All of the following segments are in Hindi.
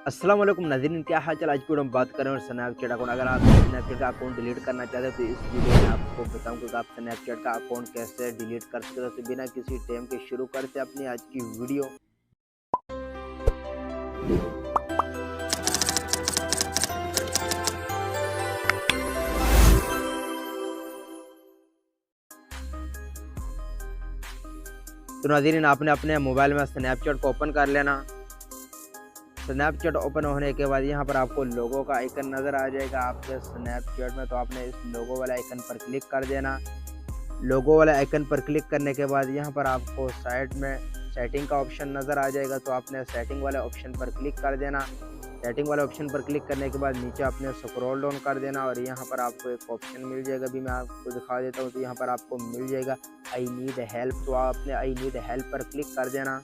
अस्सलाम वालेकुम नाज़रीन, क्या हाल चाल। आज की वीडियो में बात करें और स्नैपचैट अकाउंट। अगर आप स्नैपचैट का अकाउंट डिलीट करना चाहते हो तो इस वीडियो में आपको बताऊंगा कि आप स्नैपचैट का अकाउंट कैसे डिलीट कर सकते हो। तो बिना किसी टाइम के शुरू करते हैं अपनी आज की वीडियो। तो नाज़रीन, आपने अपने मोबाइल में स्नैपचैट को ओपन कर लेना। स्नैपचैट ओपन होने के बाद यहाँ पर आपको लोगो का आइकन नज़र आ जाएगा आपके स्नैपचैट में। तो आपने इस लोगो वाले आइकन पर क्लिक कर देना। लोगो वाले आइकन पर क्लिक करने के बाद यहाँ पर आपको साइड में सेटिंग का ऑप्शन नज़र आ जाएगा। तो आपने सेटिंग वाले ऑप्शन पर क्लिक कर देना। सेटिंग वाले ऑप्शन पर क्लिक करने के बाद नीचे आपने स्क्रॉल डाउन कर देना और यहाँ पर आपको एक ऑप्शन मिल जाएगा। अभी मैं आपको दिखा देता हूँ। तो यहाँ पर आपको मिल जाएगा आई नीड हेल्प। तो आपने आई नीड हेल्प पर क्लिक कर देना।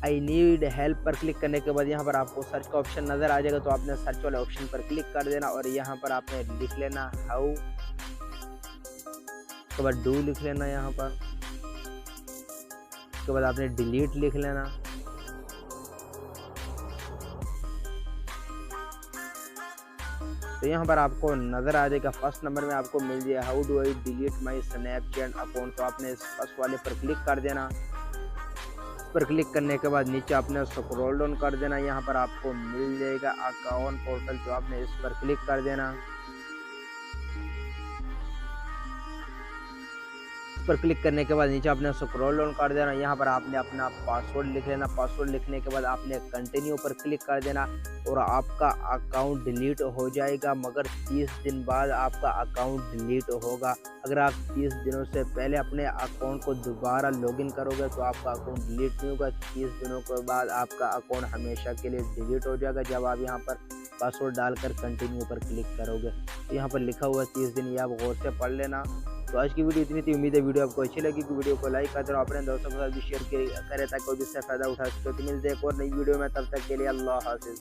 आई नीड हेल्प पर क्लिक करने के बाद यहाँ पर आपको सर्च का ऑप्शन नज़र आ जाएगा। तो आपने सर्च वाले ऑप्शन पर क्लिक कर देना और यहाँ पर आपने लिख लेना हाउ, उसके बाद डू लिख लेना। यहाँ पर उसके बाद आपने डिलीट लिख लेना। तो यहाँ पर आपको नज़र आ जाएगा फर्स्ट नंबर में आपको मिल जाए how do I delete my Snapchat account. तो आपने इस फर्स्ट वाले पर क्लिक कर देना। इस पर क्लिक करने के बाद नीचे आपने स्क्रॉल डाउन कर देना। यहाँ पर आपको मिल जाएगा अकाउंट पोर्टल। तो आपने इस पर क्लिक कर देना। पर क्लिक करने के बाद नीचे आपने स्क्रॉल डाउन कर देना। यहाँ पर आपने अपना पासवर्ड लिख लेना। पासवर्ड लिखने के बाद आपने कंटिन्यू पर क्लिक कर देना और आपका अकाउंट डिलीट हो जाएगा। मगर 30 दिन बाद आपका अकाउंट डिलीट होगा। अगर आप 30 दिनों से पहले अपने अकाउंट को दोबारा लॉगिन करोगे तो आपका अकाउंट डिलीट नहीं होगा। 30 दिनों के बाद आपका अकाउंट हमेशा के लिए डिलीट हो जाएगा जब आप यहाँ पर पासवर्ड डालकर कंटिन्यू पर क्लिक करोगे। तो यहाँ पर लिखा हुआ 30 दिन, ये आप गौर से पढ़ लेना। तो आज की वीडियो इतनी थी। उम्मीद है वीडियो आपको अच्छी लगी। कि वीडियो को लाइक कर दो, अपने दोस्तों के साथ भी शेयर करें ताकि कोई भी इससे फ़ायदा उठा सके। तो मिलते हैं एक और नई वीडियो में, तब तक के लिए अल्लाह हाफ़िज़।